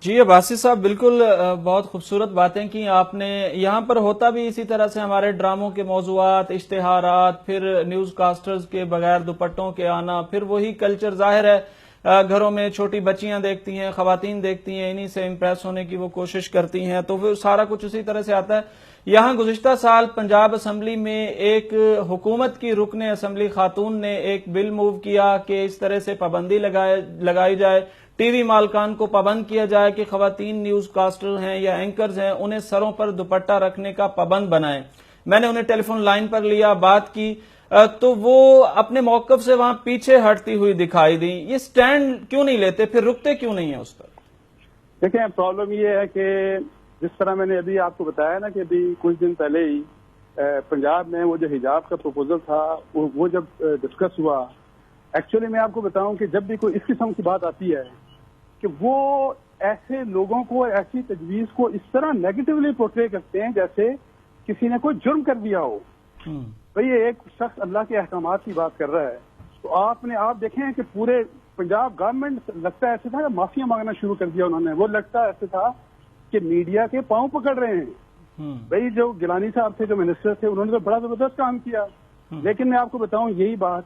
جی عباسی صاحب، بالکل بہت خوبصورت باتیں کی آپ نے. یہاں پر ہوتا بھی اسی طرح سے ہمارے ڈراموں کے موضوعات، اشتہارات، پھر نیوز کاسٹرز کے بغیر دوپٹوں کے آنا، پھر وہی کلچر ظاہر ہے. گھروں میں چھوٹی بچیاں دیکھتی ہیں، خواتین دیکھتی ہیں، انہی سے امپریس ہونے کی وہ کوشش کرتی ہیں، تو پھر سارا کچھ اسی طرح سے آتا ہے. یہاں گزشتہ سال پنجاب اسمبلی میں ایک حکومت کی رکن اسمبلی خاتون نے ایک بل موو کیا کہ اس طرح سے پابندی لگائی جائے، ٹی وی مالکان کو پابند کیا جائے کہ خواتین نیوز کاسٹر ہیں یا اینکرز ہیں انہیں سروں پر دوپٹہ رکھنے کا پابند بنائیں. میں نے انہیں ٹیلی فون لائن پر لیا، بات کی، تو وہ اپنے موقف سے وہاں پیچھے ہٹتی ہوئی دکھائی دی. یہ سٹینڈ کیوں نہیں لیتے، پھر رکتے کیوں نہیں ہیں اس پر؟ دیکھیں، پرابلم یہ ہے کہ جس طرح میں نے ابھی آپ کو بتایا نا کہ ابھی کچھ دن پہلے ہی پنجاب میں وہ جو حجاب کا پروپوزل تھا وہ جب ڈسکس ہوا، ایکچولی میں آپ کو بتاؤں کہ جب بھی کوئی اس قسم کی بات آتی ہے کہ وہ ایسے لوگوں کو، ایسی تجویز کو اس طرح نیگیٹولی پورٹری کرتے ہیں جیسے کسی نے کوئی جرم کر دیا ہو. بھئی ایک شخص اللہ کے احکامات کی بات کر رہا ہے تو آپ دیکھیں کہ پورے پنجاب گورنمنٹ لگتا ہے ایسے تھا کہ معافیاں مانگنا شروع کر دیا انہوں نے. وہ لگتا ہے ایسے تھا کہ میڈیا کے پاؤں پکڑ رہے ہیں. بھئی جو گیلانی صاحب تھے، جو منسٹر تھے، انہوں نے تو بڑا زبردست کام کیا. لیکن میں آپ کو بتاؤں یہی بات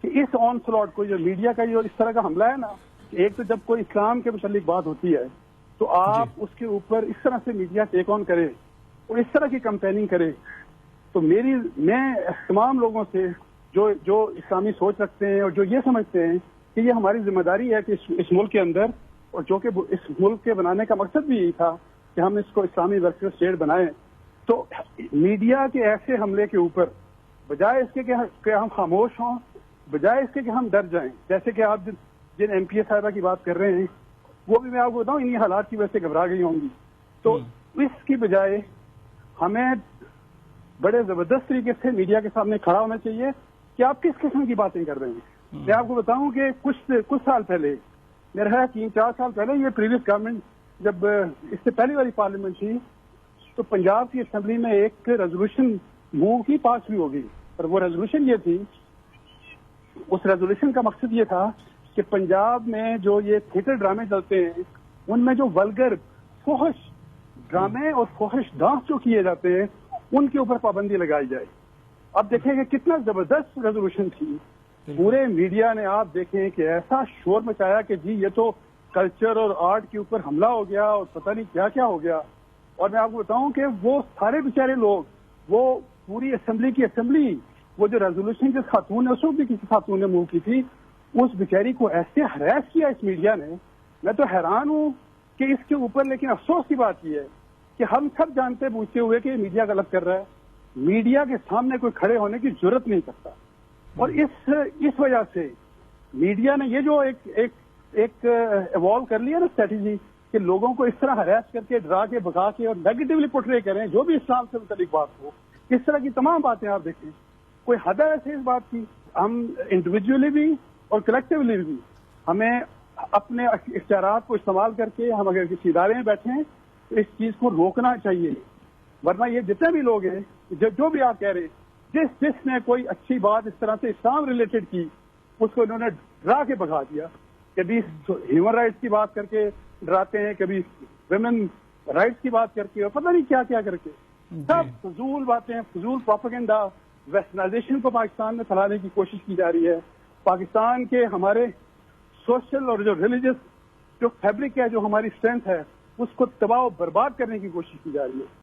کہ اس آن سلاٹ کو جو میڈیا کا جو اس طرح کا حملہ ہے نا، ایک تو جب کوئی اسلام کے متعلق بات ہوتی ہے تو آپ اس کے اوپر اس طرح سے میڈیا ٹیک آن کرے اور اس طرح کی کمپیننگ کرے، تو میں تمام لوگوں سے جو اسلامی سوچ رکھتے ہیں اور جو یہ سمجھتے ہیں کہ یہ ہماری ذمہ داری ہے کہ اس ملک کے اندر، اور جو کہ اس ملک کے بنانے کا مقصد بھی یہی تھا کہ ہم اس کو اسلامی ورکر اسٹیٹ بنائیں، تو میڈیا کے ایسے حملے کے اوپر بجائے اس کے کہ ہم خاموش ہوں، بجائے اس کے کہ ہم ڈر جائیں، جیسے کہ آپ جن ایم پی اے صاحبہ کی بات کر رہے ہیں وہ بھی میں آپ کو بتاؤں انہی حالات کی وجہ سے گھبرا گئی ہوں گی، تو اس کی بجائے ہمیں بڑے زبردست طریقے سے میڈیا کے سامنے کھڑا ہونا چاہیے کہ آپ کس قسم کی باتیں کر رہے ہیں. میں آپ کو بتاؤں کہ کچھ سال پہلے، میرا 3-4 سال پہلے، یہ پریویس گورنمنٹ جب اس سے پہلی والی پارلیمنٹ تھی تو پنجاب کی اسمبلی میں ایک ریزولوشن موو کی، پاس بھی ہوگی. اور وہ ریزولوشن یہ تھی، اس ریزولوشن کا مقصد یہ تھا کہ پنجاب میں جو یہ تھیٹر ڈرامے چلتے ہیں ان میں جو ولگر فحش ڈرامے اور فحش ڈانس جو کیے جاتے ہیں ان کے اوپر پابندی لگائی جائے. اب دیکھیں کہ کتنا زبردست ریزولوشن تھی. پورے میڈیا نے آپ دیکھیں کہ ایسا شور مچایا کہ جی یہ تو کلچر اور آرٹ کے اوپر حملہ ہو گیا اور پتہ نہیں کیا کیا ہو گیا. اور میں آپ کو بتاؤں کہ وہ سارے بیچارے لوگ، وہ پوری اسمبلی وہ جو ریزولوشن جس خاتون نے، اس وقت بھی کسی خاتون نے موو کی تھی، اس بیچاری کو ایسے ہراس کیا اس میڈیا نے. میں تو حیران ہوں کہ اس کے اوپر، لیکن افسوس کی بات یہ ہے کہ ہم سب جانتے بوجھتے ہوئے کہ میڈیا غلط کر رہا ہے، میڈیا کے سامنے کوئی کھڑے ہونے کی جرت نہیں کرتا. اور اس وجہ سے میڈیا نے یہ جو ایک ایوالو کر لیا نا اسٹریٹجی کہ لوگوں کو اس طرح ہراس کر کے، ڈرا کے، بھگا کے اور نیگیٹولی پورٹری کریں جو بھی اسلام سے متعلق بات ہو، اس طرح کی تمام باتیں آپ دیکھیں. کوئی حد ہے ایسے اس بات کی؟ ہم انڈیویجولی بھی اور کلیکٹیولی بھی ہمیں اپنے اختیارات کو استعمال کر کے، ہم اگر کسی ادارے میں بیٹھے ہیں تو اس چیز کو روکنا چاہیے. ورنہ یہ جتنے بھی لوگ ہیں، جو بھی آپ کہہ رہے ہیں، جس نے کوئی اچھی بات اس طرح سے اسلام ریلیٹڈ کی، اس کو انہوں نے ڈرا کے بھگا دیا. کبھی ہیومن رائٹس کی بات کر کے ڈراتے ہیں، کبھی ویمن رائٹس کی بات کر کے، اور پتہ نہیں کیا کیا کر کے. سب فضول باتیں، فضول پروپیگنڈا، ویسٹرنائزیشن کو پاکستان میں پھیلانے کی کوشش کی جا رہی ہے. پاکستان کے ہمارے سوشل اور جو ریلیجس جو فیبرک ہے، جو ہماری اسٹرینتھ ہے، اس کو تباہ و برباد کرنے کی کوشش کی جا رہی ہے.